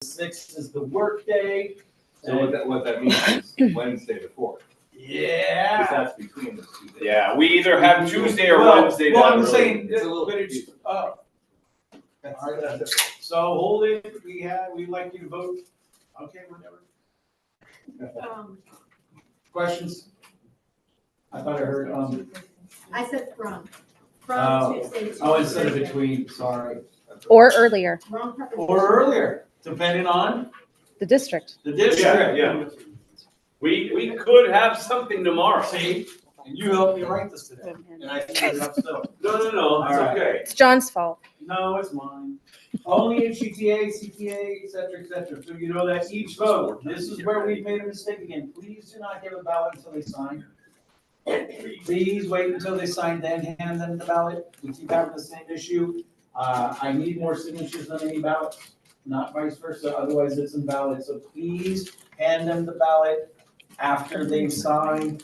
6th is the work day. So what that means is Wednesday the 4th. Yeah. Because that's between the 2 days. Yeah, we either have Tuesday or Wednesday. Well, that I'm early. saying, It's a little but it's, confusing. all right, so hold it, we'd like you to vote, okay, whatever. Questions? I thought I heard, I said from Oh. Tuesday to. oh, instead of between, sorry. Or earlier, Wrong preposition. Or earlier, depending on the district. the district. Yeah. We could have something tomorrow. See, and you helped me write this today, and I screwed it up still. No, it's All right. okay. It's John's fault. No, it's mine. Only HDTA, CTA, et cetera, so you know that each vote, this is where we made a mistake again, please do not give a ballot until they sign. Please wait until they sign, then hand them the ballot, we keep having the same issue. I need more signatures than any ballots, not vice versa, otherwise it's invalid, so please hand them the ballot after they've signed.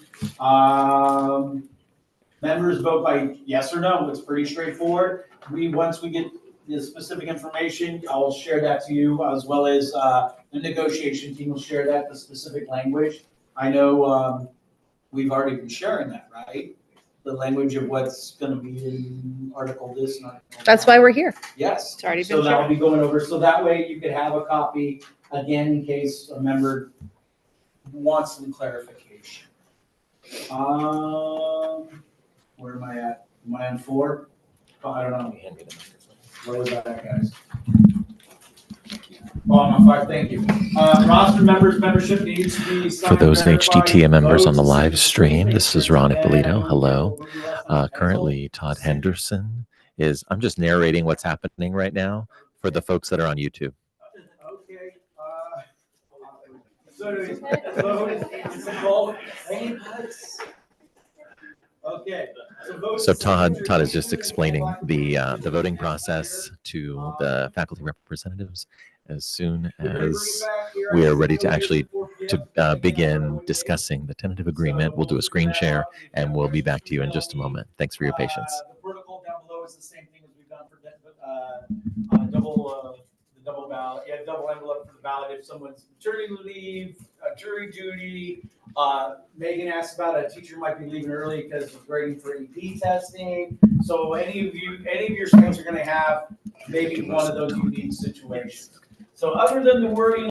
Members vote by yes or no, it's pretty straightforward. Once we get the specific information, I'll share that to you, as well as, the negotiation team will share that, the specific language. I know, we've already been sharing that, right? The language of what's gonna be in article this and article that. That's why we're here. Yes. It's already So been that'll shared. be going over, so that way you could have a copy, again, in case a member wants some clarification. Where am I at? Am I on 4? Oh, I don't know. Where was that at, guys? Oh, I'm on 5, thank you. Roster members, membership needs to be signed. For those verified, HDTA members on the votes, live stream, this is Ron Ippolito. Hello. and Currently, Todd Henderson is, I'm just narrating what's happening right now for the folks that are on YouTube. Okay, so do we vote, it's a vote, any votes? Okay. So Todd is just explaining the voting process to the faculty representatives. As soon as we are ready to actually begin discussing the tentative agreement, we'll do a screen share and we'll be back to you in just a moment. Thanks for your patience. The protocol down below is the same thing as we've done for the double ballot, double envelope for the ballot. If someone's maternity leave, jury duty, Megan asked about a teacher might be leaving early because of grading for AP testing. So any of your students are gonna have maybe one of those unique situations. So other than the wording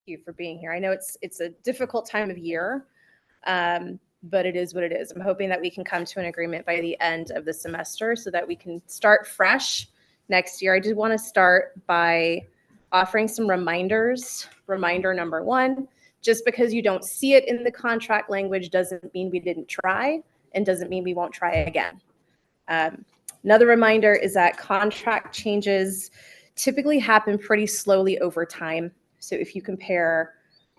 you for being here. I know it's a difficult time of year, but it is what it is. I'm hoping that we can come to an agreement by the end of the semester so that we can start fresh next year. I did want to start by offering some reminders. Reminder number one, just because you don't see it in the contract language doesn't mean we didn't try and doesn't mean we won't try again. Another reminder is that contract changes typically happen pretty slowly over time. So if you compare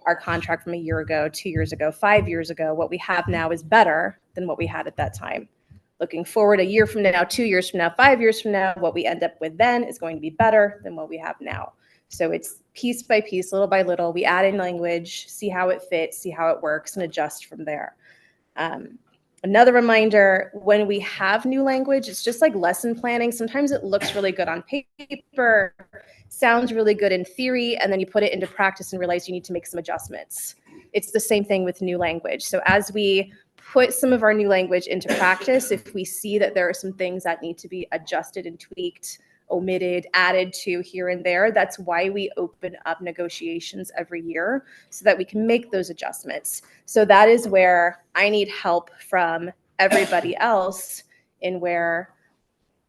our contract from a year ago, 2 years ago, 5 years ago, what we have now is better than what we had at that time. Looking forward a year from now, 2 years from now, 5 years from now, what we end up with then is going to be better than what we have now. So it's piece by piece, little by little. We add in language, see how it fits, see how it works, and adjust from there. Another reminder, when we have new language, it's just like lesson planning. Sometimes it looks really good on paper, sounds really good in theory, and then you put it into practice and realize you need to make some adjustments. It's the same thing with new language. So as we put some of our new language into practice, if we see that there are some things that need to be adjusted and tweaked, omitted, added to here and there, that's why we open up negotiations every year so that we can make those adjustments. So that is where I need help from everybody else, in where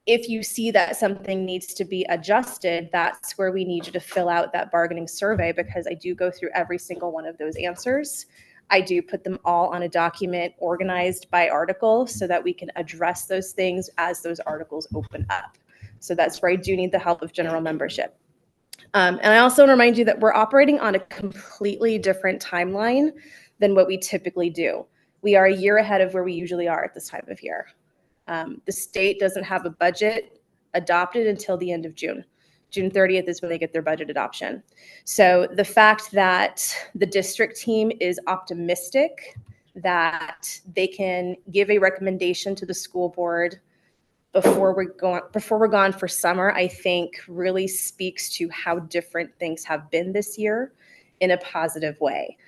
if you see that something needs to be adjusted, that's where we need you to fill out that bargaining survey, because I do go through every single one of those answers. I do put them all on a document organized by article so that we can address those things as those articles open up. So that's where I do need the help of general membership. And I also want to remind you that we're operating on a completely different timeline than what we typically do. We are a year ahead of where we usually are at this time of year. The state doesn't have a budget adopted until the end of June. June 30th is when they get their budget adoption. So the fact that the district team is optimistic that they can give a recommendation to the school board before we're gone for summer, I think really speaks to how different things have been this year in a positive way.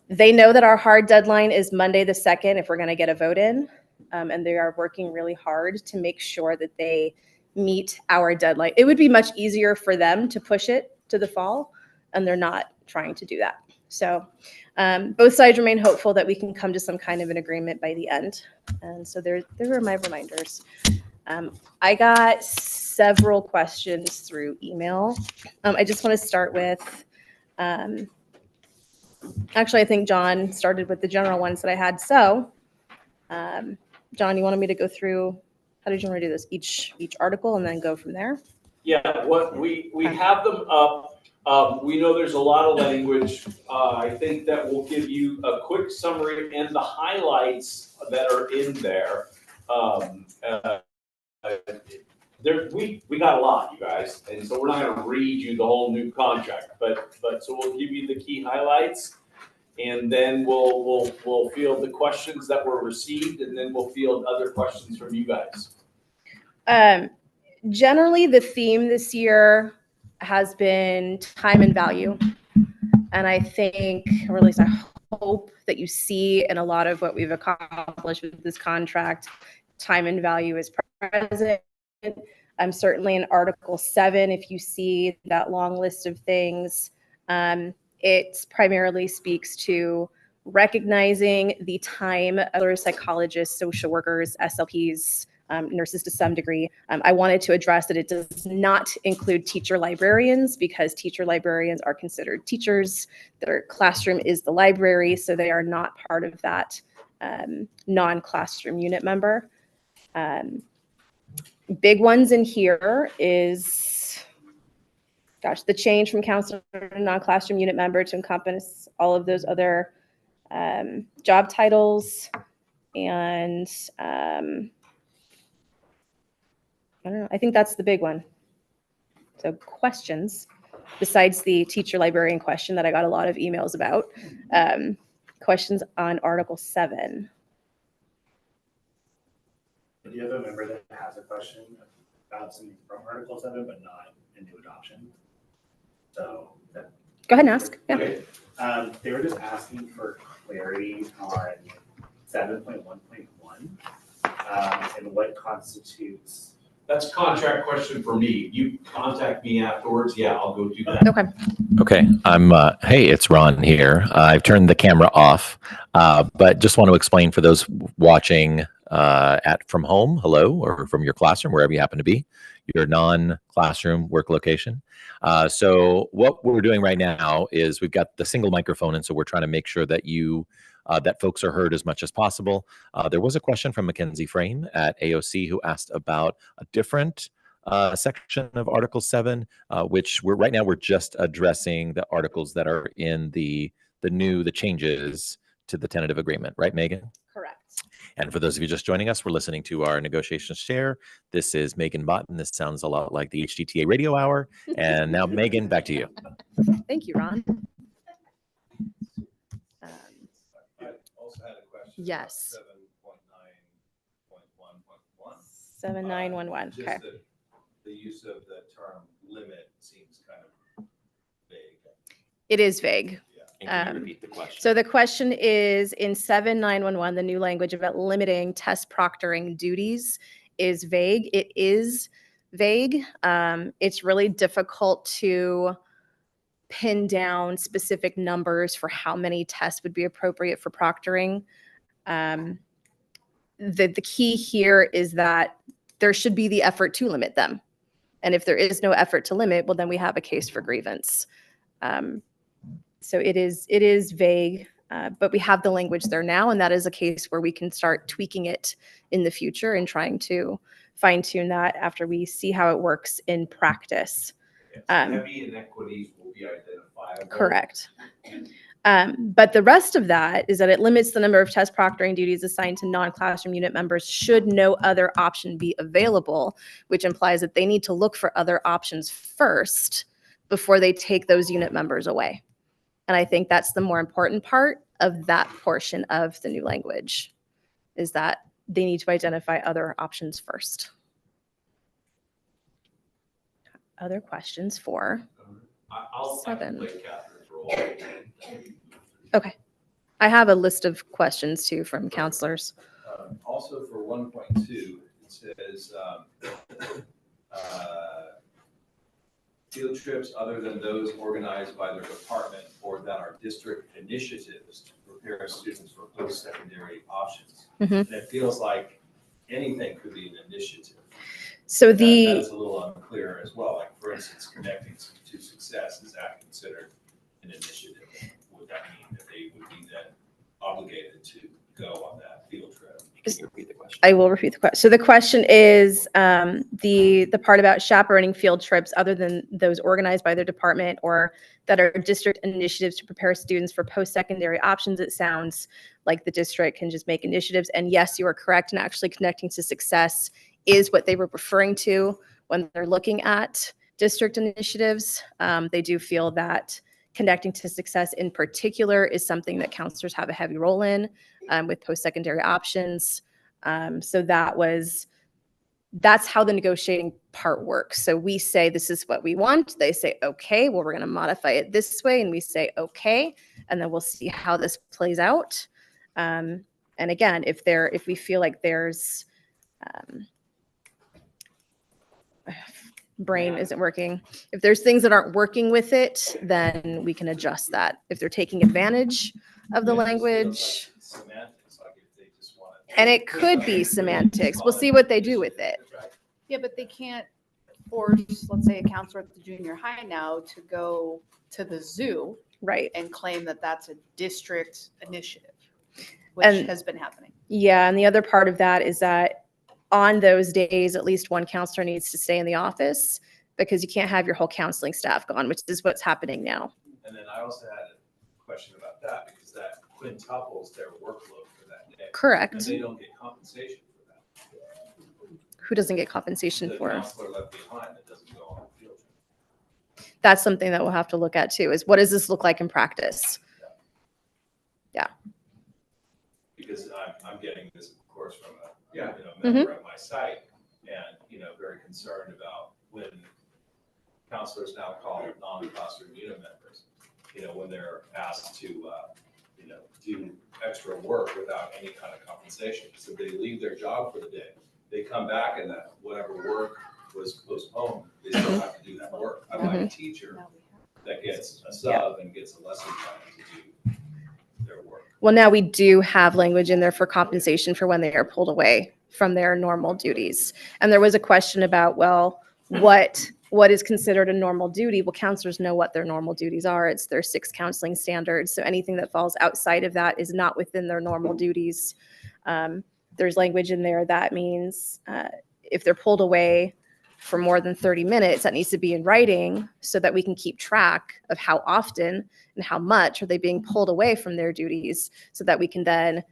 They know that our hard deadline is Monday the 2nd if we're going to get a vote in, and they are working really hard to make sure that they meet our deadline. It would be much easier for them to push it to the fall, and they're not trying to do that. So both sides remain hopeful that we can come to some kind of an agreement by the end. And so there are my reminders. I got several questions through email. I just want to start with, actually, I think John started with the general ones that I had. So, John, you wanted me to go through, how did you want to do this? Each article and then go from there? Yeah, what we have them up. We know there's a lot of language. I think that we'll give you a quick summary and the highlights that are in there. We got a lot, you guys, and so we're not going to read you the whole new contract, but so we'll give you the key highlights, and then we'll field the questions that were received, and then we'll field other questions from you guys. Generally, the theme this year has been time and value. And I think, or at least I hope, that you see in a lot of what we've accomplished with this contract, time and value is present. Certainly in Article 7, if you see that long list of things, it primarily speaks to recognizing the time of psychologists, social workers, SLPs, nurses to some degree. I wanted to address that it does not include teacher librarians, because teacher librarians are considered teachers. Their classroom is the library, so they are not part of that non-classroom unit member. Big ones in here is, the change from counselor to non-classroom unit member to encompass all of those other job titles. And I don't know, I think that's the big one. So questions, besides the teacher librarian question that I got a lot of emails about, questions on Article 7. Do you have a member that has a question about something from Article 7, but not into adoption? So go ahead and ask. Yeah. Okay. They were just asking for clarity on 7.1.1 and what constitutes That's a contract question for me. You contact me afterwards, yeah, I'll go do that. Okay. Okay, I'm. Hey, it's Ron here. I've turned the camera off, but just want to explain for those watching from home, hello, or from your classroom, wherever you happen to be, your non-classroom work location. So what we're doing right now is we've got the single microphone, and so we're trying to make sure that that folks are heard as much as possible. There was a question from Mackenzie Frame at AOC who asked about a different section of Article 7, which right now we're just addressing the articles that are in the changes to the tentative agreement, right, Megan? Correct. And for those of you just joining us, we're listening to our negotiations chair. This is Megan Botten. This sounds a lot like the HDTA radio hour. And now, Megan, back to you. Thank you, Ron. I also had a question. Yes. 7.9.1.1. 7911. Okay. Just the use of the term limit seems kind of vague. It is vague. And can you repeat the question? So the question is in 7911, the new language about limiting test proctoring duties is vague. It is vague. It's really difficult to pin down specific numbers for how many tests would be appropriate for proctoring. The key here is that there should be the effort to limit them. And if there is no effort to limit, well, then we have a case for grievance. So it is vague, but we have the language there now, and that is a case where we can start tweaking it in the future and trying to fine tune that after we see how it works in practice. Heavy inequities will be identifiable. Correct. But the rest of that is that it limits the number of test proctoring duties assigned to non-classroom unit members should no other option be available, which implies that they need to look for other options first before they take those unit members away. And I think that's the more important part of that portion of the new language, is that they need to identify other options first. Other questions for I can play Catherine's role. Okay. I have a list of questions too from counselors. Also for 1.2, it says field trips other than those organized by their department or that are district initiatives to prepare students for post-secondary options. Mhm. And it feels like anything could be an initiative. So That's a little unclear as well. Like, for instance, connecting to success, is that considered an initiative? Would that mean that they would be then obligated to go on that field trip? Can you repeat the question? I will repeat the question. So the question is the part about chaperoning field trips other than those organized by their department or that are district initiatives to prepare students for post-secondary options. It sounds like the district can just make initiatives. And yes, you are correct. And actually connecting to success is what they were referring to when they're looking at district initiatives. They do feel that connecting to success in particular is something that counselors have a heavy role in with post-secondary options. So that's how the negotiating part works. So we say, this is what we want. They say, okay, well, we're going to modify it this way. And we say, okay, and then we'll see how this plays out. And again, if we feel like there's brain isn't working. If there's things that aren't working with it, then we can adjust that. If they're taking advantage of the language. Semantics, like if they just want to. And it could be semantics. We'll see what they do with it. Yeah, but they can't force, let's say, a counselor at the junior high now to go to the zoo Right. and claim that that's a district initiative, which And- has been happening. Yeah. And the other part of that is that on those days, at least one counselor needs to stay in the office because you can't have your whole counseling staff gone, which is what's happening now. And then I also had a question about that because that quintuples their workload for that day. Correct. And they don't get compensation for that. Who doesn't get compensation The for? counselor left behind that doesn't go on the field trip. That's something that we'll have to look at too, is what does this look like in practice? Because I'm getting this, of course, from a Mm-hmm. member of my site, and very concerned about when counselors now call non-classroom unit members, when they're asked to do extra work without any kind of compensation. So they leave their job for the day they come back and that whatever work was postponed, they still have to do that work. Unlike a teacher that gets a sub and gets a lesson plan to do their work. Well, now we do have language in there for compensation for when they are pulled away from their normal duties. And there was a question about, well, what is considered a normal duty? Well, counselors know what their normal duties are. It's their 6 counseling standards. So anything that falls outside of that is not within their normal duties. There's language in there that means if they're pulled away for more than 30 minutes, that needs to be in writing so that we can keep track of how often and how much are they being pulled away from their duties, so that we can then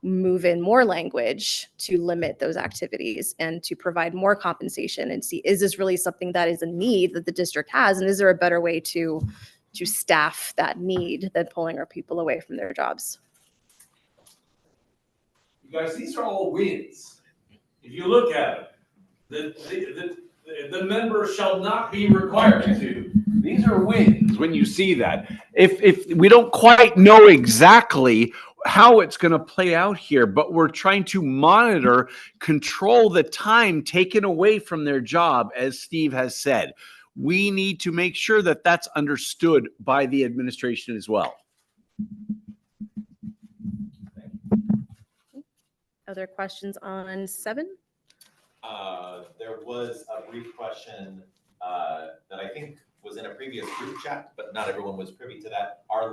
move in more language to limit those activities and to provide more compensation and see, is this really something that is a need that the district has? And is there a better way to staff that need than pulling our people away from their jobs? You guys, these are all wins. If you look at them, the member shall not be required to. These are wins when you see that. If we don't quite know exactly how it's going to play out here, but we're trying to monitor, control the time taken away from their job, as Steve has said. We need to make sure that that's understood by the administration as well. Other questions on 7? There was a brief question that I think was in a previous group chat, but not everyone was privy to that. Are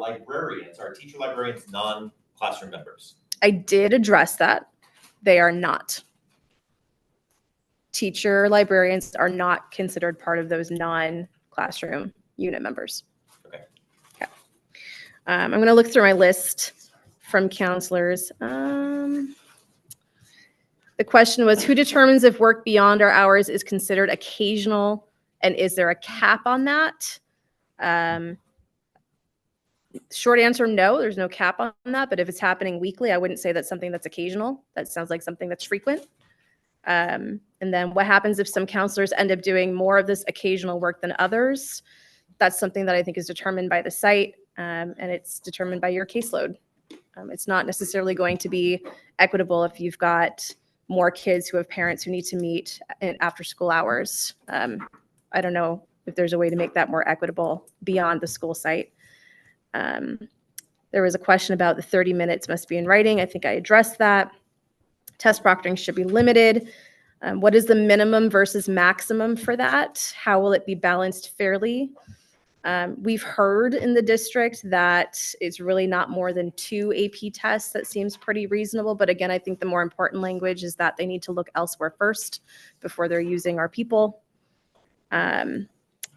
teacher librarians non-classroom members? I did address that. They are not. Teacher librarians are not considered part of those non-classroom unit members. Okay. I'm going to look through my list from counselors. The question was, who determines if work beyond our hours is considered occasional, and is there a cap on that? Short answer, no, there's no cap on that, but if it's happening weekly, I wouldn't say that's something that's occasional. That sounds like something that's frequent. And then what happens if some counselors end up doing more of this occasional work than others? That's something that I think is determined by the site, and it's determined by your caseload. It's not necessarily going to be equitable if you've got more kids who have parents who need to meet in after school hours. I don't know if there's a way to make that more equitable beyond the school site. There was a question about the 30 minutes must be in writing. I think I addressed that. Test proctoring should be limited. What is the minimum versus maximum for that? How will it be balanced fairly? We've heard in the district that it's really not more than 2 AP tests. That seems pretty reasonable. But again, I think the more important language is that they need to look elsewhere first before they're using our people.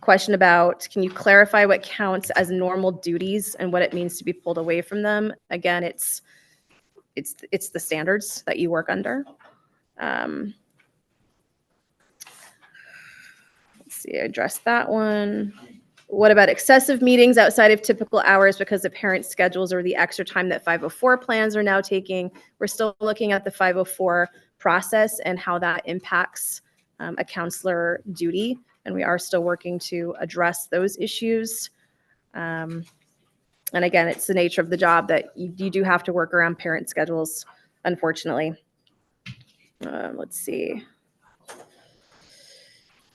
Question about, can you clarify what counts as normal duties and what it means to be pulled away from them? Again, it's the standards that you work under. Let's see, I addressed that one. What about excessive meetings outside of typical hours because of parent schedules or the extra time that 504 plans are now taking? We're still looking at the 504 process and how that impacts a counselor duty, and we are still working to address those issues. And again, it's the nature of the job that you do have to work around parent schedules, unfortunately. Let's see.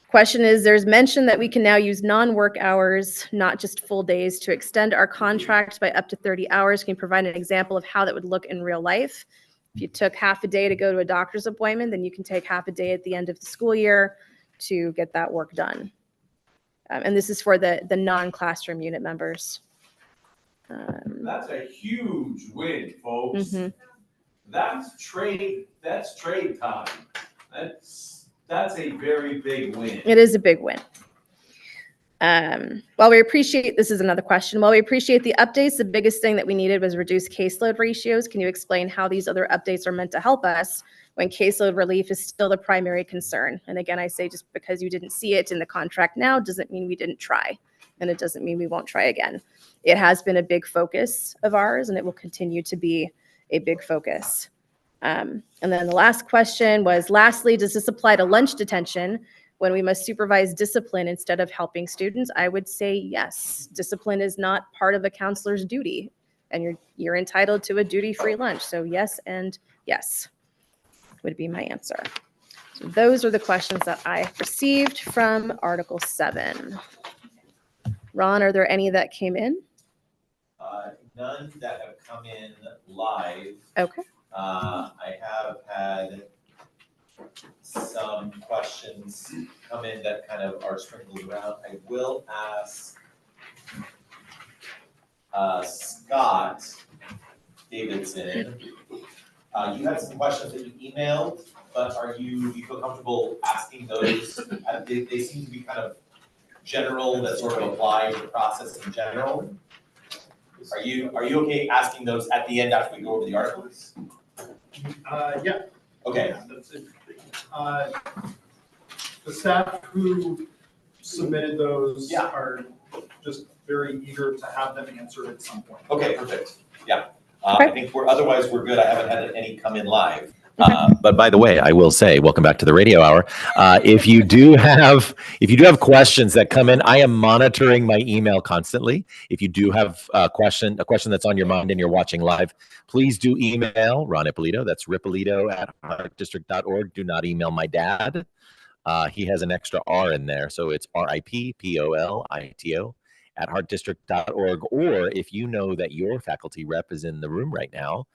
Question is, there's mention that we can now use non-work hours, not just full days, to extend our contract by up to 30 hours. Can you provide an example of how that would look in real life? If you took half a day to go to a doctor's appointment, then you can take half a day at the end of the school year to get that work done. And this is for the non-classroom unit members. That's a huge win, folks. Mhm. That's trade time. That's a very big win. It is a big win. While we appreciate, this is another question, while we appreciate the updates, the biggest thing that we needed was reduced caseload ratios. Can you explain how these other updates are meant to help us when caseload relief is still the primary concern? And again, I say just because you didn't see it in the contract now doesn't mean we didn't try, and it doesn't mean we won't try again. It has been a big focus of ours, and it will continue to be a big focus. And then the last question was, lastly, does this apply to lunch detention when we must supervise discipline instead of helping students? I would say yes. Discipline is not part of a counselor's duty, and you're entitled to a duty-free lunch. So yes and yes would be my answer. So those are the questions that I received from Article 7. Ron, are there any that came in? None that have come in live. Okay. I have had some questions come in that kind of are sprinkled around. I will ask Scott Davidson. You had some questions that you emailed, but do you feel comfortable asking those? They seem to be kind of general, that sort of apply to the process in general. Are you okay asking those at the end after we go over the articles? Yeah. Okay. That's it. The staff who submitted those Yeah. are just very eager to have them answered at some point. Okay, perfect. Yeah. I think otherwise we're good. I haven't had any come in live. But by the way, I will say, welcome back to the radio hour. If you do have questions that come in, I am monitoring my email constantly. If you do have a question that's on your mind and you're watching live, please do email Ron Ippolito. That's ripolito@hartdistrict.org. Do not email my dad. He has an extra R in there, so it's RIPPOLITO @hartdistrict.org. Or if you know that your faculty rep is in the room right now,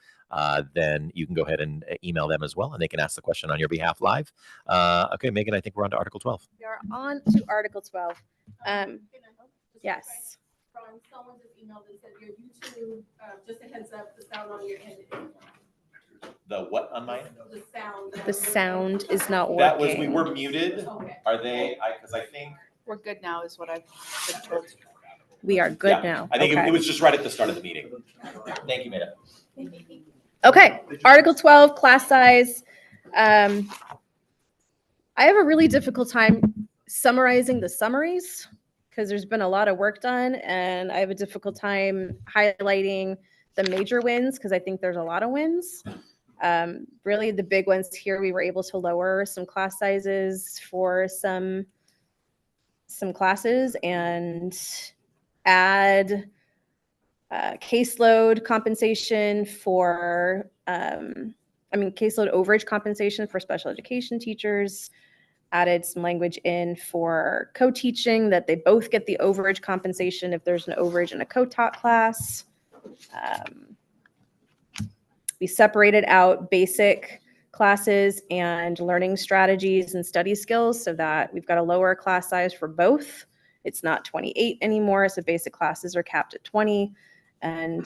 then you can go ahead and email them as well, and they can ask the question on your behalf live. Okay, Megan, I think we're on to Article 12. We are on to Article 12. Yes. From someone just emailed and said your YouTube, just a heads up, the sound on your end is The what on mine? the sound. The sound is not working. That was, we were muted. Okay. Are they, because I think. We're good now is what I've been told. We are good Yeah, now. I think Okay. it was just right at the start of the meeting. Thank you, Meta. Okay, Article 12, class size. I have a really difficult time summarizing the summaries because there's been a lot of work done, and I have a difficult time highlighting the major wins because I think there's a lot of wins. Really, the big ones here, we were able to lower some class sizes for some classes and add caseload compensation for, caseload overage compensation for special education teachers, added some language in for co-teaching that they both get the overage compensation if there's an overage in a co-taught class. We separated out basic classes and learning strategies and study skills so that we've got a lower class size for both. It's not 28 anymore, so basic classes are capped at 20, and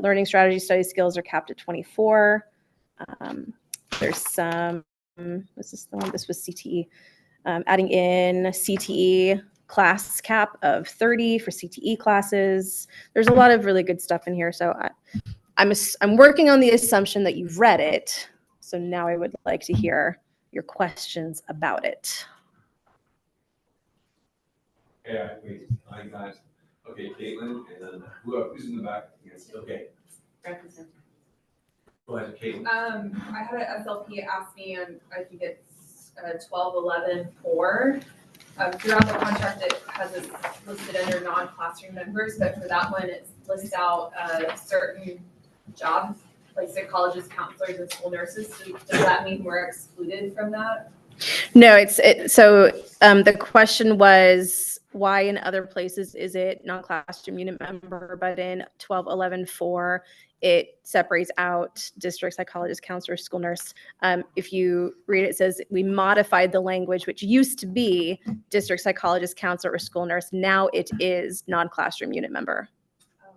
learning strategy study skills are capped at 24. There's some, was this the one? This was CTE. Adding in CTE class cap of 30 for CTE classes. There's a lot of really good stuff in here, so I'm working on the assumption that you've read it. So now I would like to hear your questions about it. Yeah, wait, hi guys. Okay, Caitlin, and then who's in the back? Yes, okay. Go ahead, Caitlin. I had an SLP ask me, I think it's 12-11-4. Throughout the contract, it has it listed under non-classroom members, but for that one, it lists out certain jobs, like psychologists, counselors, and school nurses. So does that mean we're excluded from that? No, the question was, why in other places is it non-classroom unit member, but in 12-11-4, it separates out district psychologist, counselor, school nurse. If you read it, it says we modified the language, which used to be district psychologist, counselor, or school nurse. Now it is non-classroom unit member. Oh,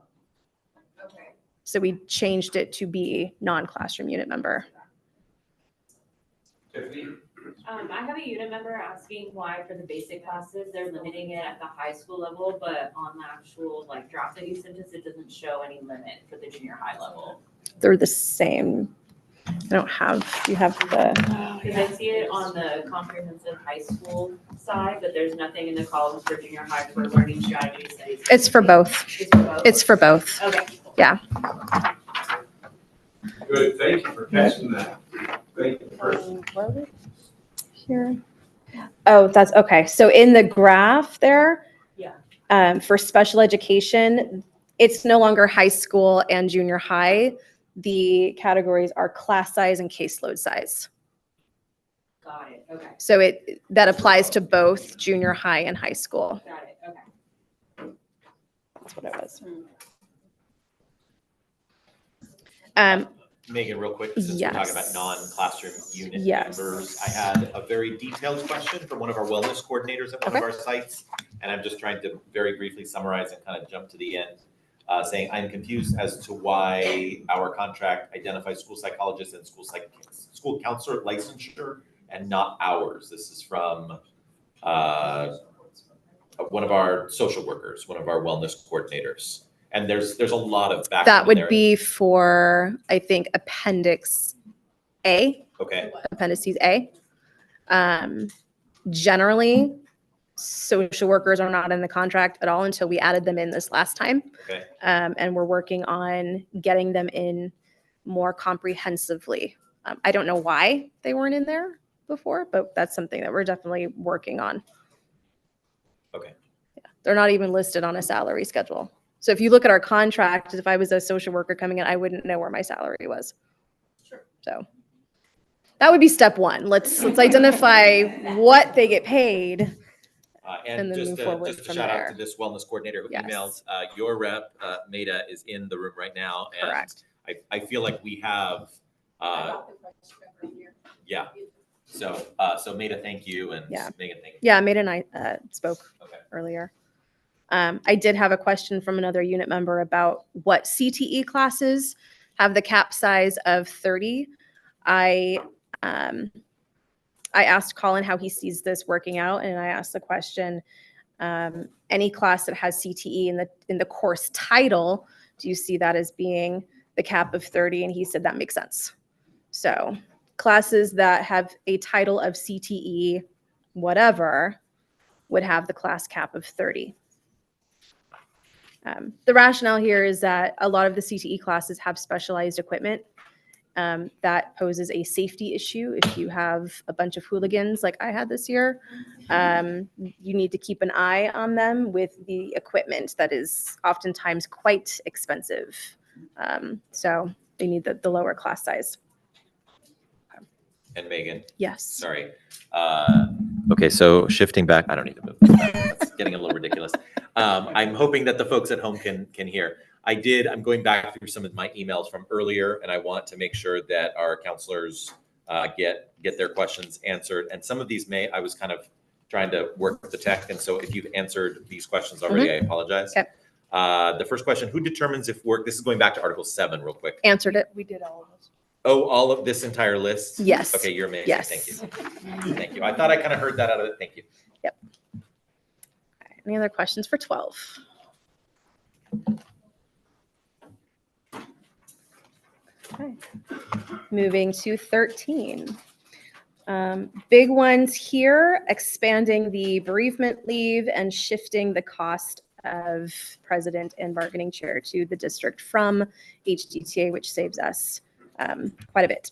okay. So we changed it to be non-classroom unit member. Tiffany? I have a unit member asking why for the basic classes, they're limiting it at the high school level, but on the actual draft that you sent us, it doesn't show any limit for the junior high level. They're the same. I don't have, you have the. Because I see it on the comprehensive high school side, but there's nothing in the columns for junior high for learning strategy studies. It's for both. It's for both? It's for both. Okay. Yeah. Good, thank you for catching that. Thank you first. Here. Oh, that's okay. So in the graph there, Yeah. for special education, it's no longer high school and junior high. The categories are class size and caseload size. Got it, okay, So that applies to both junior high and high school. got it, okay. That's what it was. Megan, real quick, since we're talking about Yes. non-classroom unit Yes. members, I had a very detailed question from one of our wellness coordinators at one of Okay. our sites. And I'm just trying to very briefly summarize and kind of jump to the end, saying I'm confused as to why our contract identifies school psychologists and school counselor licensure and not ours. This is from one of our social workers, one of our wellness coordinators. And there's a lot of background That in would there. be for, I think, Appendix A, Okay, Appendices A. Generally, social workers are not in the contract at all until we added them in this last time. okay. And we're working on getting them in more comprehensively. I don't know why they weren't in there before, but that's something that we're definitely working on. Okay. Yeah. They're not even listed on a salary schedule. So if you look at our contract, if I was a social worker coming in, I wouldn't know where my salary was. Sure. So that would be step one. Let's identify what they get paid. And And then just move to, forward just to from shout out there. to this wellness coordinator who Yes. emailed, your rep, Maida, is in the room right now. And Correct. I feel like we have, I got the question earlier. yeah. So, so Maida, thank you, and Yeah. Megan, thank you. Yeah, Maida and I spoke Okay. earlier. I did have a question from another unit member about what CTE classes have the cap size of 30. I asked Colin how he sees this working out, and I asked the question, any class that has CTE in the course title, do you see that as being the cap of 30? And he said that makes sense. So classes that have a title of CTE, whatever, would have the class cap of 30. The rationale here is that a lot of the CTE classes have specialized equipment that poses a safety issue. If you have a bunch of hooligans like I had this year, you need to keep an eye on them with the equipment that is oftentimes quite expensive. So they need the lower class size. And Megan, Yes. sorry. Okay, so shifting back, I don't need to move. That's getting a little ridiculous. I'm hoping that the folks at home can hear. I'm going back through some of my emails from earlier, and I want to make sure that our counselors get their questions answered. And some of these I was kind of trying to work with the tech, and so if you've answered these questions already, I apologize. Okay. The first question, who determines if work, this is going back to Article 7 real quick. Answered it. We did all of those. Oh, all of this entire list? Yes. Okay, you're amazing. Yes. Thank you. Thank you. I thought I kind of heard that out of it. Thank you. Yep. Okay. Any other questions for 12? Okay. Moving to 13. Big ones here, expanding the bereavement leave and shifting the cost of president and bargaining chair to the district from HDTA, which saves us quite a bit.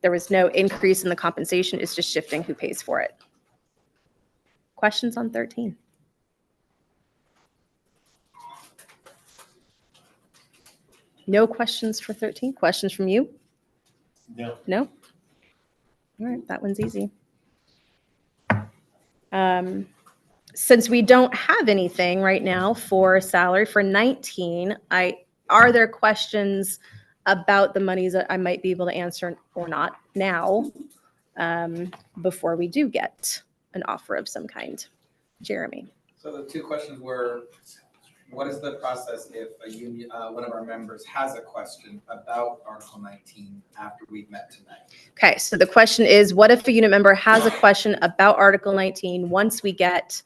There was no increase in the compensation, it's just shifting who pays for it. Questions on 13? No questions for 13? Questions from you? No. No? All right, that one's easy. Since we don't have anything right now for salary for 19, are there questions about the monies that I might be able to answer or not now before we do get an offer of some kind? Jeremy. So the two questions were, what is the process if a union, one of our members has a question about Article 19 after we've met tonight? Okay, so the question is, what if a unit member has a question about Article 19 once we get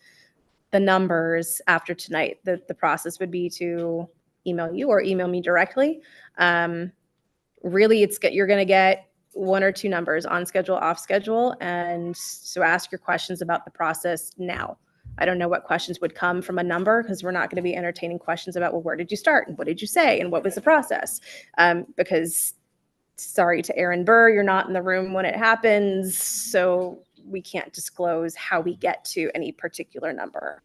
the numbers after tonight? The process would be to email you or email me directly. Really, you're going to get one or two numbers, on schedule, off schedule, and so ask your questions about the process now. I don't know what questions would come from a number because we're not going to be entertaining questions about, well, where did you start and what did you say and what was the process? Because sorry to Aaron Burr, you're not in the room when it happens, so we can't disclose how we get to any particular number.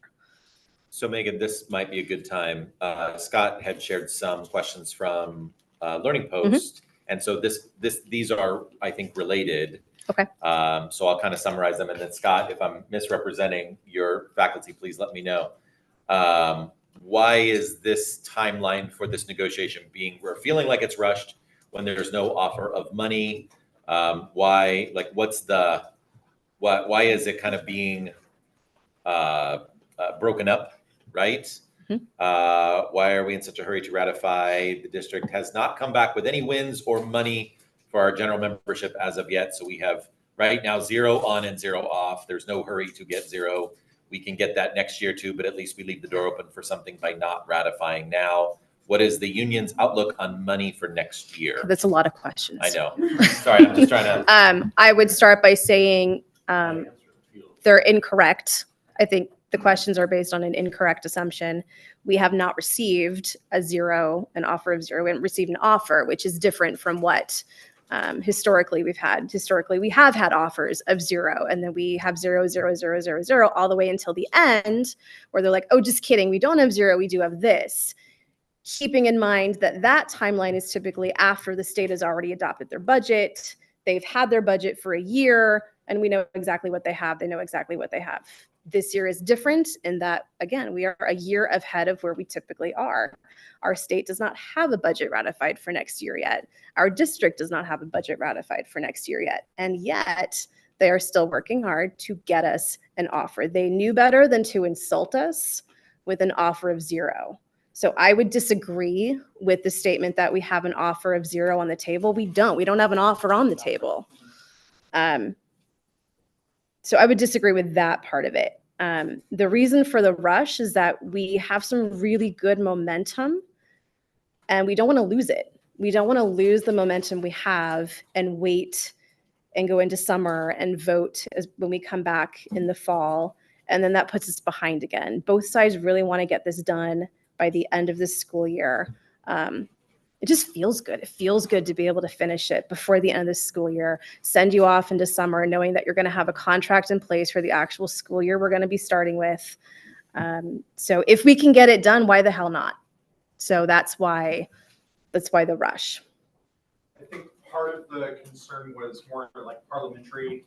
So Megan, this might be a good time. Scott had shared some questions from Learning Post, And so these are, I think, related. Okay. So I'll kind of summarize them, and then Scott, if I'm misrepresenting your faculty, please let me know. Why is this timeline for this negotiation we're feeling like it's rushed when there's no offer of money? Why, like, why is it kind of being broken up, right? Why are we in such a hurry to ratify? The district has not come back with any wins or money for our general membership as of yet. So we have right now 0 on and 0 off. There's no hurry to get 0. We can get that next year too, but at least we leave the door open for something by not ratifying now. What is the union's outlook on money for next year? That's a lot of questions. I know. Sorry, I'm just trying to. I would start by saying they're incorrect. I think the questions are based on an incorrect assumption. We have not received an offer of 0. We haven't received an offer, which is different from what historically we've had. Historically, we have had offers of 0, and then we have 0, 0, 0, 0, 0, all the way until the end, where they're like, oh, just kidding. We don't have 0. We do have this. Keeping in mind that that timeline is typically after the state has already adopted their budget. They've had their budget for a year, and we know exactly what they have. They know exactly what they have. This year is different in that, again, we are a year ahead of where we typically are. Our state does not have a budget ratified for next year yet. Our district does not have a budget ratified for next year yet. And yet they are still working hard to get us an offer. They knew better than to insult us with an offer of 0. So I would disagree with the statement that we have an offer of 0 on the table. We don't have an offer on the table. So I would disagree with that part of it. The reason for the rush is that we have some really good momentum and we don't want to lose it. We don't want to lose the momentum we have and wait and go into summer and vote when we come back in the fall. And then that puts us behind again. Both sides really want to get this done by the end of this school year. It just feels good. It feels good to be able to finish it before the end of the school year, send you off into summer knowing that you're going to have a contract in place for the actual school year we're going to be starting with. So if we can get it done, why the hell not? So that's why the rush. I think part of the concern was more like parliamentary.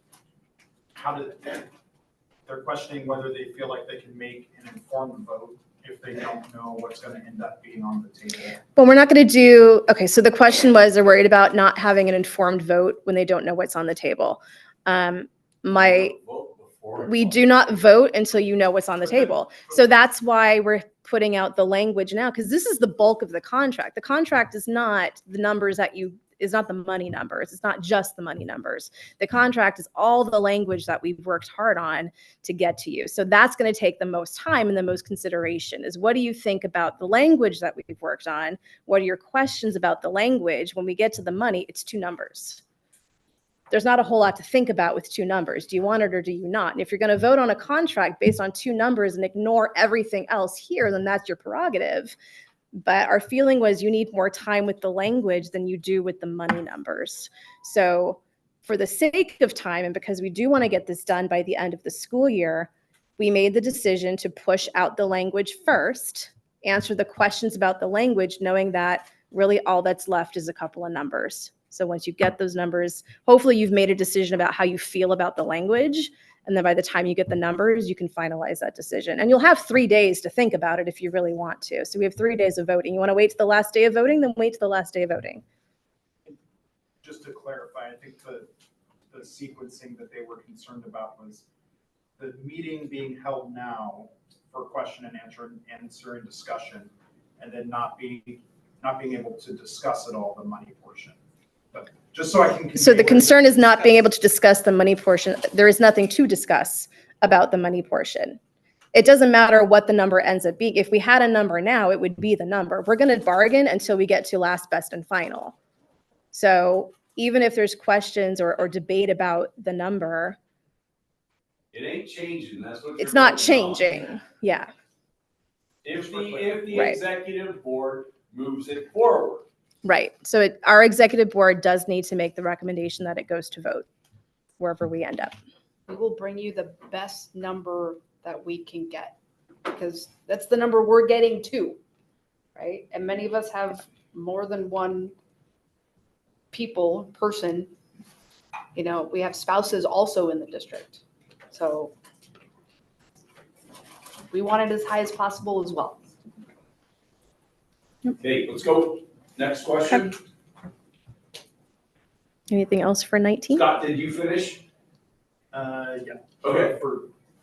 They're questioning whether they feel like they can make an informed vote if they don't know what's going to end up being on the table. But we're not going to do, okay, so the question was, they're worried about not having an informed vote when they don't know what's on the table. We do not vote until you know what's on the table. So that's why we're putting out the language now, because this is the bulk of the contract. The contract is not the numbers is not the money numbers. It's not just the money numbers. The contract is all the language that we've worked hard on to get to you. So that's going to take the most time and the most consideration is, what do you think about the language that we've worked on? What are your questions about the language? When we get to the money, it's 2 numbers. There's not a whole lot to think about with 2 numbers. Do you want it or do you not? And if you're going to vote on a contract based on 2 numbers and ignore everything else here, then that's your prerogative. But our feeling was you need more time with the language than you do with the money numbers. So for the sake of time, and because we do want to get this done by the end of the school year, we made the decision to push out the language first, answer the questions about the language, knowing that really all that's left is a couple of numbers. So once you get those numbers, hopefully you've made a decision about how you feel about the language. And then by the time you get the numbers, you can finalize that decision. And you'll have 3 days to think about it if you really want to. So we have 3 days of voting. You want to wait to the last day of voting, then wait to the last day of voting. Just to clarify, I think the sequencing that they were concerned about was the meeting being held now for question and answer and discussion, and then not being able to discuss at all the money portion. But just so I can. So the concern is not being able to discuss the money portion. There is nothing to discuss about the money portion. It doesn't matter what the number ends up being. If we had a number now, it would be the number. We're going to bargain until we get to last, best, and final. So even if there's questions or debate about the number, It ain't changing, that's what. it's not changing. Yeah. If the Right. executive board moves it forward. Right. So our executive board does need to make the recommendation that it goes to vote wherever we end up. We will bring you the best number that we can get, because that's the number we're getting to, right? And many of us have more than one person, you know, we have spouses also in the district. So we want it as high as possible as well. Okay, let's go. Next question. Anything else for 19? Scott, did you finish? Yeah. Okay.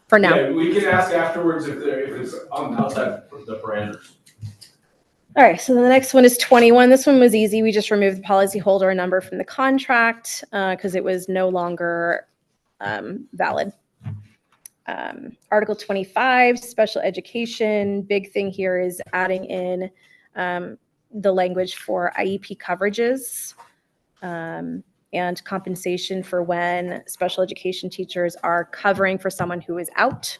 For now. Yeah, we can ask afterwards if it's on outside the parameters. All right, so the next one is 21. This one was easy. We just removed the policyholder number from the contract because it was no longer valid. Article 25, special education. Big thing here is adding in the language for IEP coverages and compensation for when special education teachers are covering for someone who is out.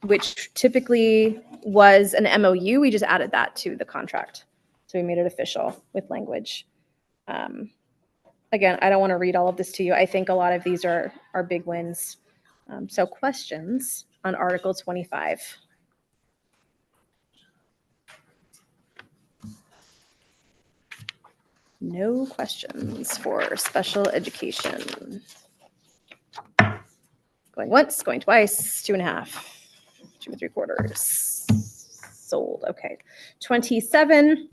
Which typically was an MOU. We just added that to the contract. So we made it official with language. Again, I don't want to read all of this to you. I think a lot of these are big wins. So questions on Article 25? No questions for special education. Going once, going twice, 2.5, 2 3/4. Sold. Okay. 27.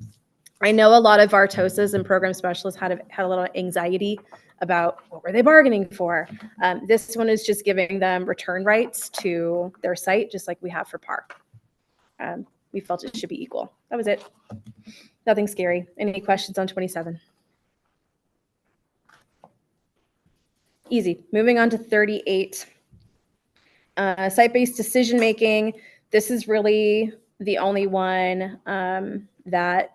I know a lot of our TOSAs and program specialists had a little anxiety about what were they bargaining for. This one is just giving them return rights to their site, just like we have for PAR. We felt it should be equal. That was it. Nothing scary. Any questions on 27? Easy. Moving on to 38. Site-based decision-making. This is really the only one that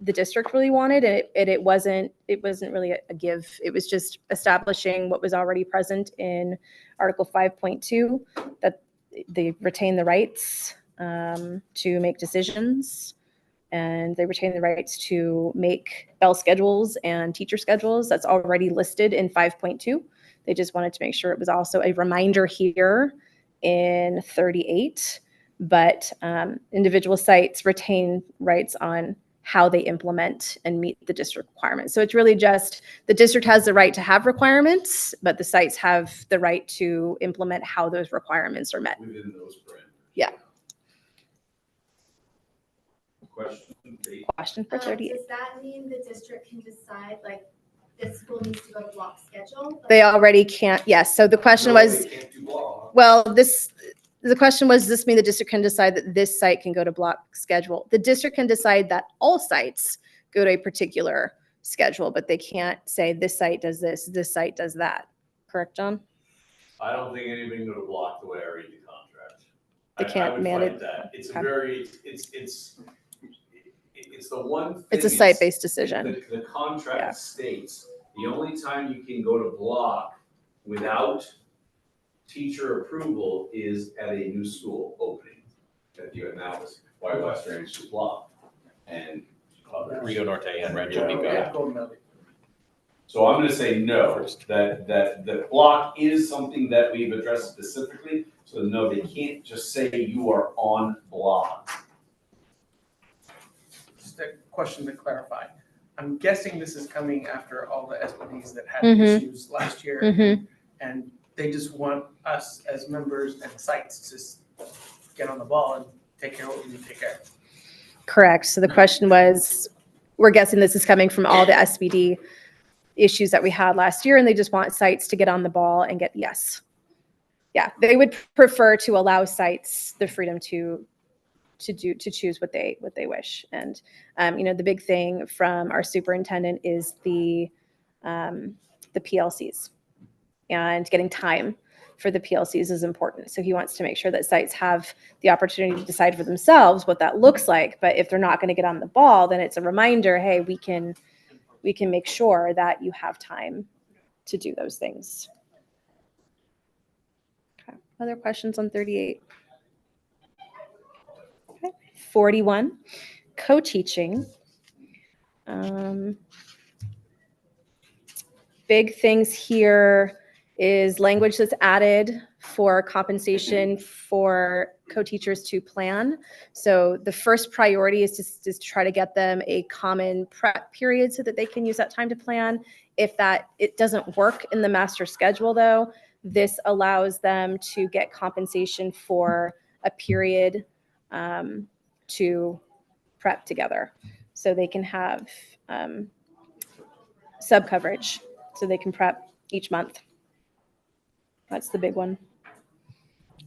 the district really wanted, and it wasn't really a give. It was just establishing what was already present in Article 5.2, that they retain the rights to make decisions, and they retain the rights to make bell schedules and teacher schedules. That's already listed in 5.2. They just wanted to make sure it was also a reminder here in 38, but individual sites retain rights on how they implement and meet the district requirements. So it's really just the district has the right to have requirements, but the sites have the right to implement how those requirements are met. Within those parameters. Yeah. Question for 38. Does that mean the district can decide, like, this school needs to go to block schedule? They already can't, yes. So the question was, well, the question was, does this mean the district can decide that this site can go to block schedule? The district can decide that all sites go to a particular schedule, but they can't say this site does this site does that. Correct, John? I don't think anything would block the way I read the contract. They can't I would manage fight that. It's okay. a very, it's the one thing. It's a site-based decision. The contract states the only time you can go to block without teacher approval is at a new school opening. And that was why West Range was blocked. And Rio Norte and Rancho Yeah. Pico. So I'm gonna say no, that block is something that we've addressed specifically. So no, they can't just say you are on block. Just a question to clarify. I'm guessing this is coming after all the SPDs that had Mhm. issues last year. Mhm. And they just want us as members and sites to just get on the ball and take care of what we need to take care of. Correct. So the question was, we're guessing this is coming from all the SBD issues that we had last year, and they just want sites to get on the ball and get yes. Yeah, they would prefer to allow sites the freedom to choose what they wish. And the big thing from our superintendent is the PLCs, and getting time for the PLCs is important. So he wants to make sure that sites have the opportunity to decide for themselves what that looks like. But if they're not going to get on the ball, then it's a reminder, hey, we can make sure that you have time to do those things. Okay. Other questions on 38? Okay. 41, co-teaching. Big things here is language that's added for compensation for co-teachers to plan. So the first priority is to try to get them a common prep period so that they can use that time to plan. If it doesn't work in the master schedule though, this allows them to get compensation for a period to prep together. So they can have sub coverage, so they can prep each month. That's the big one.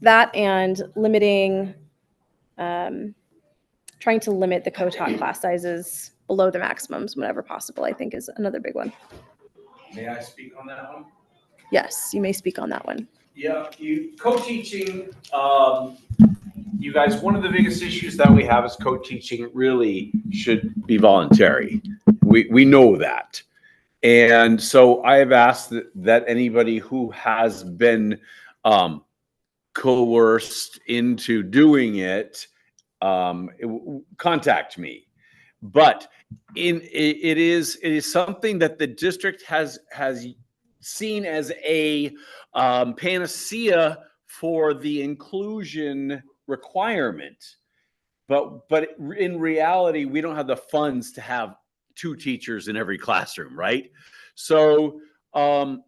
That and limiting, trying to limit the co-taught class sizes below the maximums whenever possible, I think is another big one. May I speak on that one? Yes, you may speak on that one. Yeah, co-teaching, you guys, one of the biggest issues that we have is co-teaching really should be voluntary. We know that. And so I have asked that anybody who has been coerced into doing it, contact me. But it is something that the district has seen as a panacea for the inclusion requirement. But in reality, we don't have the funds to have 2 teachers in every classroom, right? So I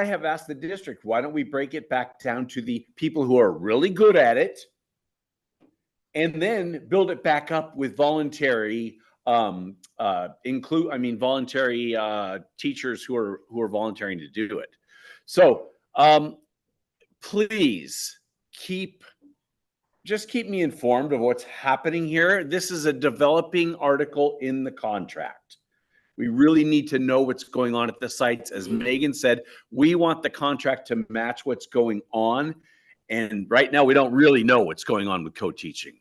have asked the district, why don't we break it back down to the people who are really good at it, and then build it back up with voluntary voluntary teachers who are volunteering to do it. So please just keep me informed of what's happening here. This is a developing article in the contract. We really need to know what's going on at the sites. As Megan said, we want the contract to match what's going on. And right now, we don't really know what's going on with co-teaching.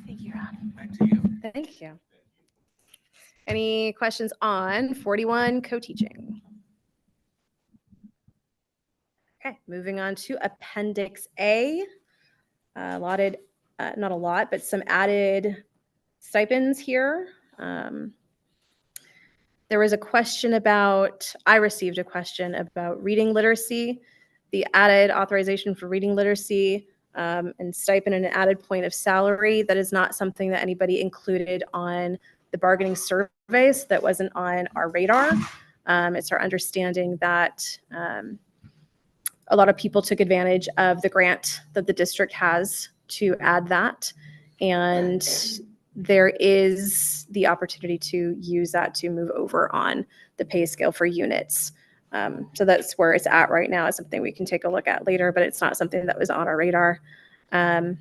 Thank you, Ron. Back to you. Thank you. Any questions on 41 co-teaching? Okay, moving on to Appendix A. Allotted, not a lot, but some added stipends here. There was a question I received a question about reading literacy, the added authorization for reading literacy, and stipend and an added point of salary. That is not something that anybody included on the bargaining surveys. That wasn't on our radar. It's our understanding that a lot of people took advantage of the grant that the district has to add that. And there is the opportunity to use that to move over on the pay scale for units. So that's where it's at right now. It's something we can take a look at later, but it's not something that was on our radar. And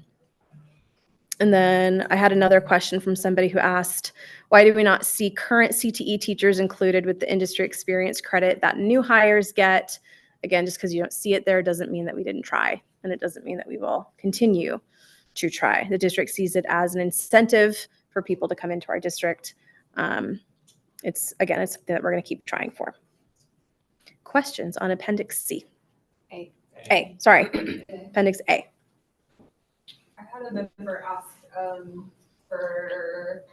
then I had another question from somebody who asked, why do we not see current CTE teachers included with the industry experience credit that new hires get? Again, just because you don't see it there doesn't mean that we didn't try, and it doesn't mean that we will continue to try. The district sees it as an incentive for people to come into our district. It's something that we're going to keep trying for. Questions on Appendix C? Appendix A. I had a member ask for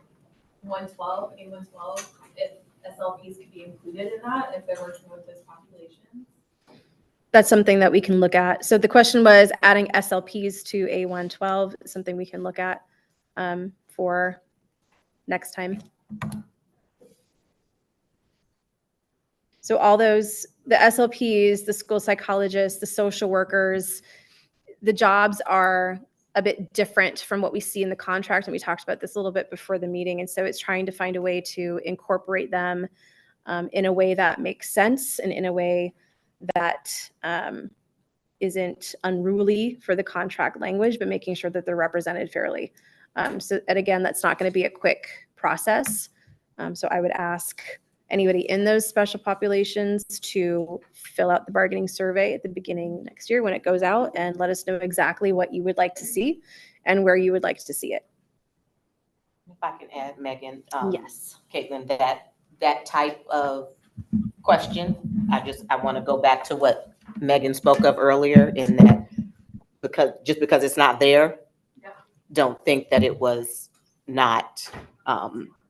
112, A112, if SLPs could be included in that, if they're working with this population. That's something that we can look at. So the question was adding SLPs to A112, something we can look at for next time. So all those, the SLPs, the school psychologists, the social workers, the jobs are a bit different from what we see in the contract. And we talked about this a little bit before the meeting. And so it's trying to find a way to incorporate them in a way that makes sense and in a way that isn't unruly for the contract language, but making sure that they're represented fairly. And again, that's not going to be a quick process. So I would ask anybody in those special populations to fill out the bargaining survey at the beginning next year when it goes out, and let us know exactly what you would like to see and where you would like to see it. If I can add, Megan. Yes. Caitlin, that type of question, I want to go back to what Megan spoke of earlier, in that just because it's not there, don't think that it was not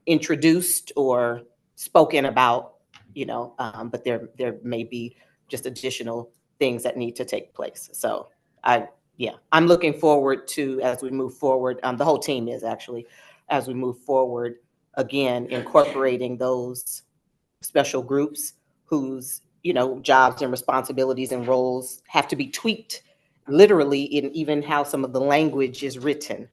introduced or spoken about but there may be just additional things that need to take place. So I'm looking forward to, as we move forward, the whole team is actually, as we move forward, again, incorporating those special groups whose, jobs and responsibilities and roles have to be tweaked literally in even how some of the language is written.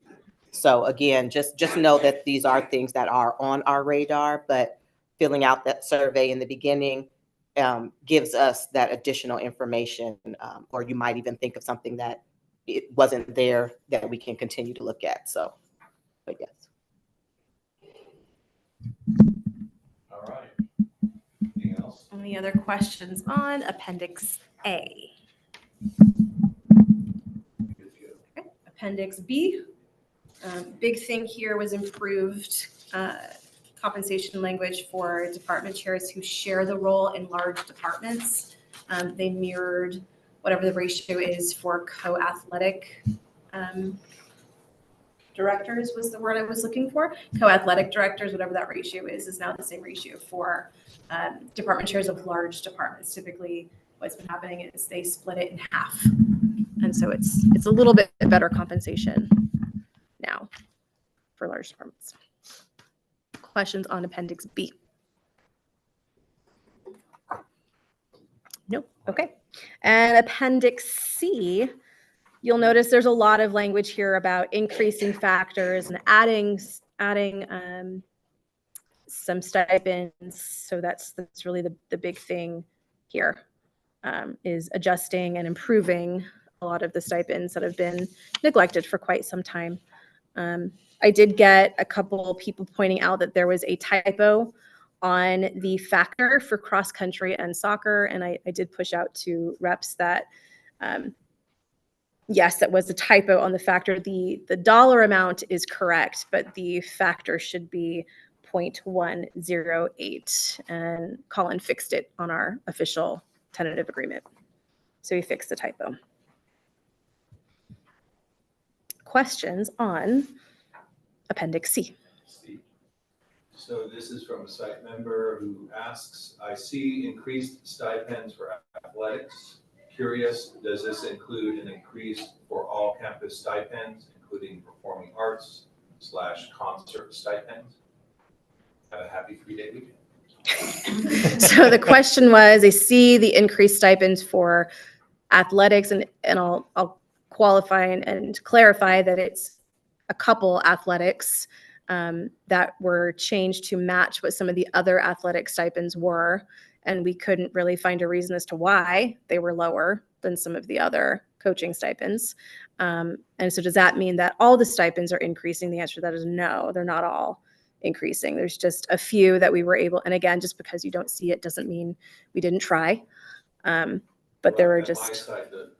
So again, just know that these are things that are on our radar, but filling out that survey in the beginning gives us that additional information, or you might even think of something that it wasn't there that we can continue to look at. So, but yes. All right. Anything else? Any other questions on Appendix A? Okay. Appendix B. Big thing here was improved compensation language for department chairs who share the role in large departments. They mirrored whatever the ratio is for co-athletic directors was the word I was looking for. Co-athletic directors, whatever that ratio is now the same ratio for department chairs of large departments. Typically, what's been happening is they split it in half. And so it's a little bit better compensation now for large departments. Questions on Appendix B? Nope. Okay. And Appendix C, you'll notice there's a lot of language here about increasing factors and adding some stipends. So that's really the big thing here, is adjusting and improving a lot of the stipends that have been neglected for quite some time. I did get a couple people pointing out that there was a typo on the factor for cross country and soccer, and I did push out to reps that yes, that was a typo on the factor. The dollar amount is correct, but the factor should be 0.108, and Colin fixed it on our official tentative agreement. So he fixed the typo. Questions on Appendix C? So this is from a site member who asks, I see increased stipends for athletics. Curious, does this include an increase for all campus stipends, including performing arts / concert stipends? Have a happy 3-day weekend. So the question was, I see the increased stipends for athletics, and I'll qualify and clarify that it's a couple athletics that were changed to match what some of the other athletic stipends were, and we couldn't really find a reason as to why they were lower than some of the other coaching stipends. And so does that mean that all the stipends are increasing? The answer to that is no, they're not all increasing. There's just a few that we were able, and again, just because you don't see it doesn't mean we didn't try. But there were At just... my side, the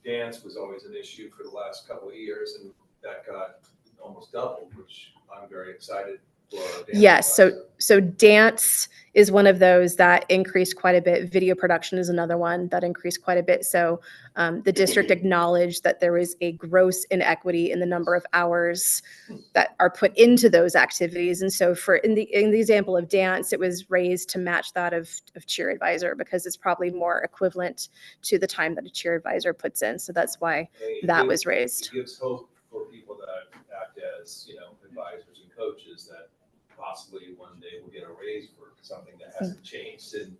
dance was always an issue for the last couple of years, and that got almost doubled, which I'm very excited for. Yes, so dance is one of those that increased quite a bit. Video production is another one that increased quite a bit. So the district acknowledged that there was a gross inequity in the number of hours that are put into those activities. And so in the example of dance, it was raised to match that of cheer advisor, because it's probably more equivalent to the time that a cheer advisor puts in. So that's why that was raised. It gives hope for people that act as, advisors and coaches, that possibly one day we'll get a raise for something that hasn't changed in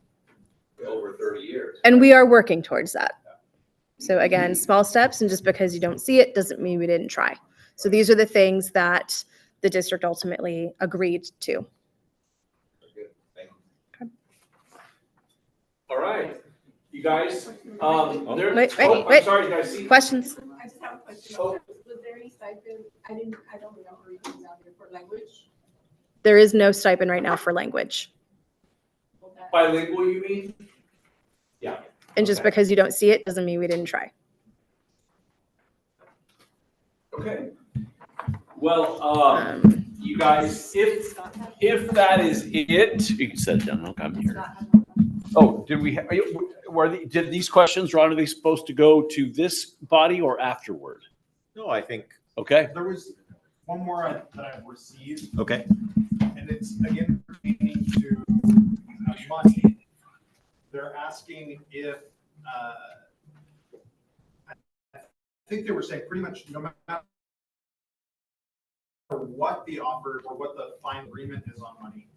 over 30 years. And we are working towards that. So again, small steps, and just because you don't see it doesn't mean we didn't try. So these are the things that the district ultimately agreed to. All right, you guys. Wait. Sorry, guys. Questions? I just have a question. Was there any stipend? I don't remember reading down here for language. There is no stipend right now for language. Bilingual, you mean? Yeah. And just because you don't see it doesn't mean we didn't try. Okay. Well, you guys, if that is it, you can set it down. Okay, I'm here. Oh, did these questions, Ron, are they supposed to go to this body or afterward? No, I think. Okay. There was one more that I've received. Okay. And it's again pertaining to of money. They're asking if, I think they were saying pretty much no matter what the offer or what the fine agreement is on money,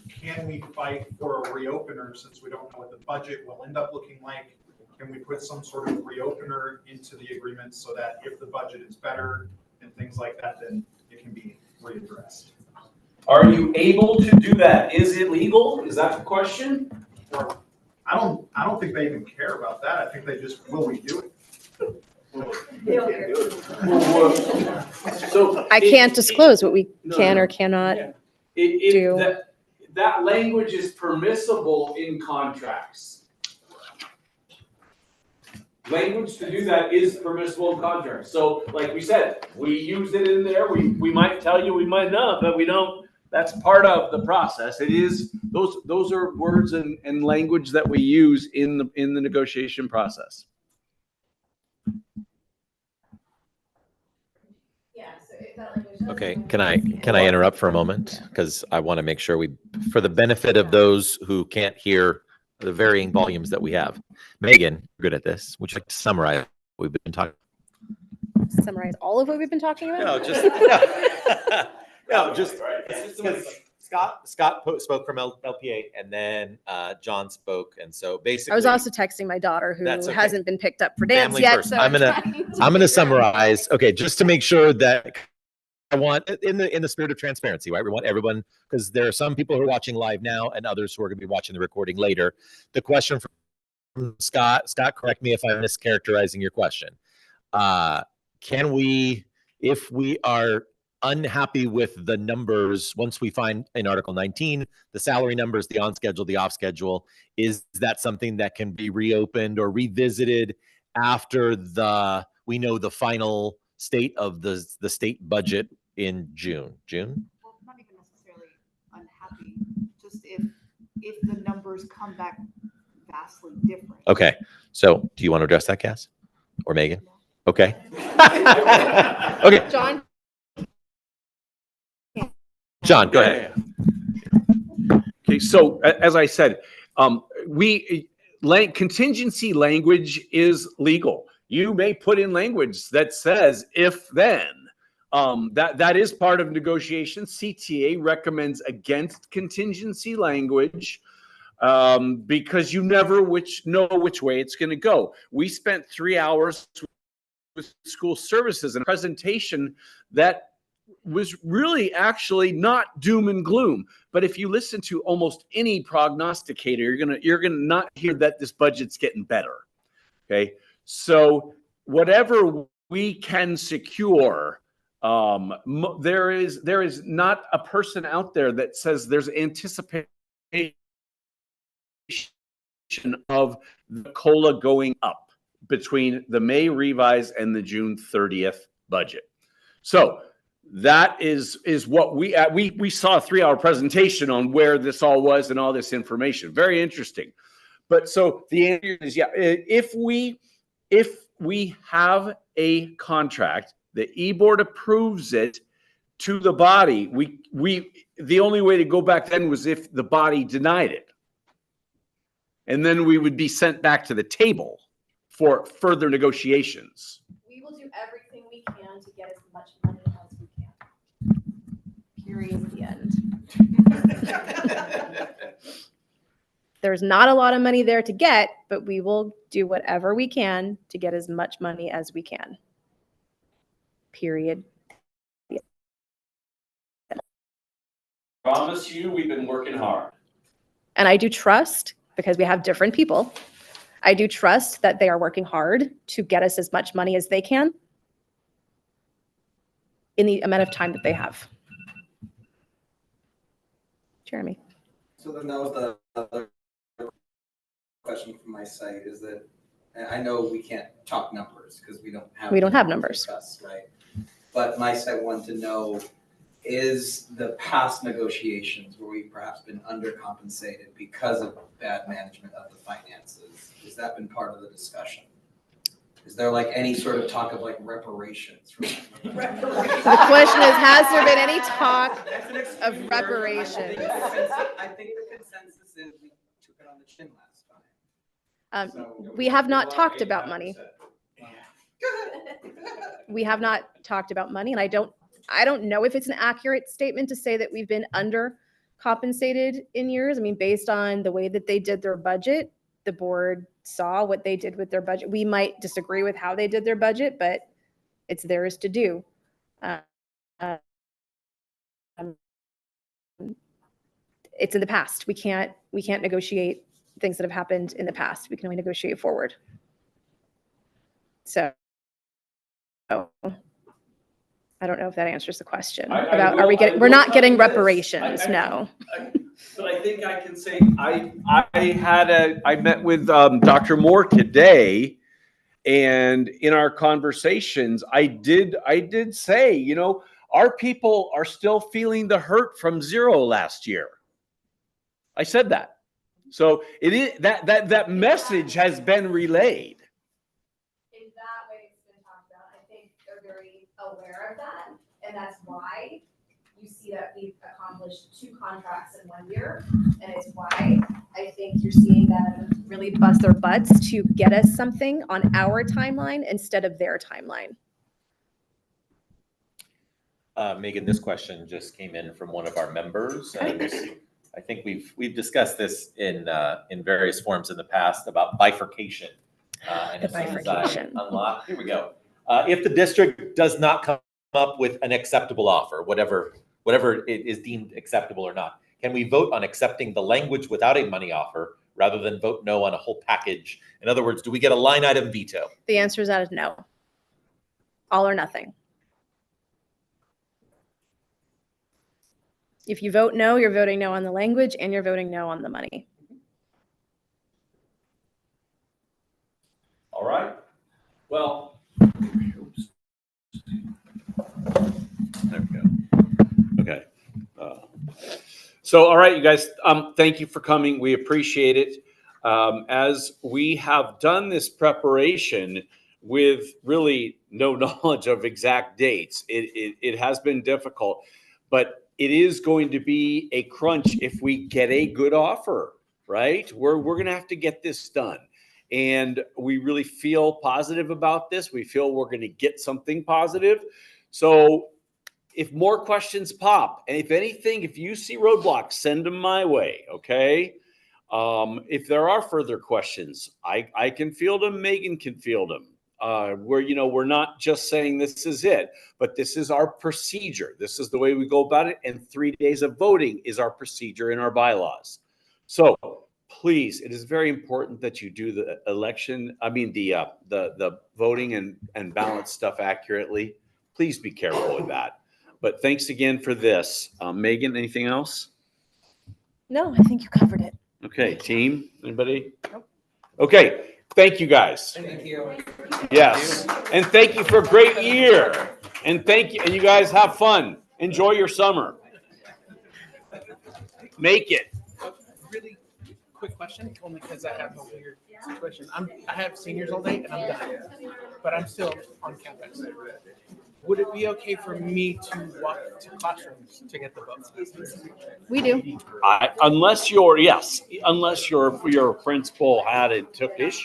can we fight for a reopener since we don't know what the budget will end up looking like? Can we put some sort of reopener into the agreement so that if the budget is better and things like that, then it can be readdressed? Are you able to do that? Is it legal? Is that the question? Or, I don't think they even care about that. I think they just, will we do it? So I can't disclose what we can or cannot do. That language is permissible in contracts. Language to do that is permissible in contracts. So like we said, we use it in there. We might tell you, we might not, but we don't. That's part of the process. It is, those are words and language that we use in the negotiation process. Okay, can I interrupt for a moment? Because I want to make sure for the benefit of those who can't hear the varying volumes that we have. Megan, you're good at this. Would you like to summarize what we've been talking? Summarize all of what we've been talking about? No, just Scott spoke from LPA, and then John spoke, and so basically I was also texting my daughter who That's okay. hasn't been picked up for dance Family yet. first. So I'm gonna summarize. Okay, just to make sure that I want in the spirit of transparency, right? We want everyone, because there are some people who are watching live now and others who are going to be watching the recording later. The question from Scott, correct me if I'm mischaracterizing your question. Can we, if we are unhappy with the numbers, once we find in Article 19, the salary numbers, the on schedule, the off schedule, is that something that can be reopened or revisited after we know the final state of the state budget in June? Well, not even necessarily unhappy, just if the numbers come back vastly different. Okay, so do you want to address that, Cass or Megan? Okay. Okay. John, go ahead. Okay, so as I said, contingency language is legal. You may put in language that says if then. That is part of negotiation. CTA recommends against contingency language because you never know which way it's going to go. We spent 3 hours with school services and a presentation that was really actually not doom and gloom. But if you listen to almost any prognosticator, you're gonna not hear that this budget's getting better. Okay, so whatever we can secure, there is not a person out there that says there's anticipation of the COLA going up between the May revise and the June 30th budget. So that is what we saw a 3-hour presentation on where this all was and all this information. Very interesting. But so the answer is, yeah, if we have a contract, the e-board approves it to the body, the only way to go back then was if the body denied it. And then we would be sent back to the table for further negotiations. We will do everything we can to get as much money as we can. Period. The end. There's not a lot of money there to get, but we will do whatever we can to get as much money as we can. Period. Promise you, we've been working hard. And I do trust, because we have different people, I do trust that they are working hard to get us as much money as they can in the amount of time that they have. Jeremy. So then that was the other question from my side, is that, and I know we can't talk numbers because we don't have numbers, discuss, right? But my side wanted to know, is the past negotiations where we've perhaps been undercompensated because of bad management of the finances, has that been part of the discussion? Is there like any sort of talk of like reparations? The question is, has there been any talk of reparations? I think the consensus We have not talked about money. We have not talked about money, and I don't know if it's an accurate statement to say that we've been under compensated in years. I mean, based on the way that they did their budget, the board saw what they did with their budget. We might disagree with how they did their budget, but it's theirs to do. It's in the past. We can't negotiate things that have happened in the past. We can only negotiate forward. So I don't know if that answers the question about we're not getting reparations. No. But I think I can say, I met with Dr. Moore today, and in our conversations, I did say, you know, our people are still feeling the hurt from zero last year. I said that. So it is that message has been relayed. In that way it's been talked about. I think they're very aware of that, and that's why you see that we've accomplished 2 contracts in 1 year, and it's why I think you're seeing them really bust their butts to get us something on our timeline instead of their timeline. Megan, this question just came in from one of our members, and I think we've discussed this in various forms in the past about bifurcation. And The bifurcation. Unlock. Here we go. If the district does not come up with an acceptable offer, whatever it is deemed acceptable or not, can we vote on accepting the language without a money offer rather than vote no on a whole package? In other words, do we get a line item veto? The answer is that is no. All or nothing. If you vote no, you're voting no on the language and you're voting no on the money. All right. Well, there we go. Okay. So, all right, you guys, thank you for coming. We appreciate it. As we have done this preparation with really no knowledge of exact dates, it has been difficult, but it is going to be a crunch if we get a good offer, right? We're going to have to get this done. And we really feel positive about this. We feel we're going to get something positive. So if more questions pop, and if anything, if you see roadblocks, send them my way, okay? If there are further questions, I can field them, Megan can field them. We're not just saying this is it, but this is our procedure. This is the way we go about it. And 3 days of voting is our procedure in our bylaws. So please, it is very important that you do the the voting and ballot stuff accurately. Please be careful with that. But thanks again for this. Megan, anything else? No, I think you covered it. Okay, team, anybody? Nope. Okay, thank you guys. Thank you. Yes, and thank you for a great year. And thank you, and you guys have fun. Enjoy your summer. Make it. Really quick question, only because I have a weird situation. I have seniors all day and I'm done, but I'm still on campus. Would it be okay for me to walk to classrooms to get the books? We do. Unless your principal took issue.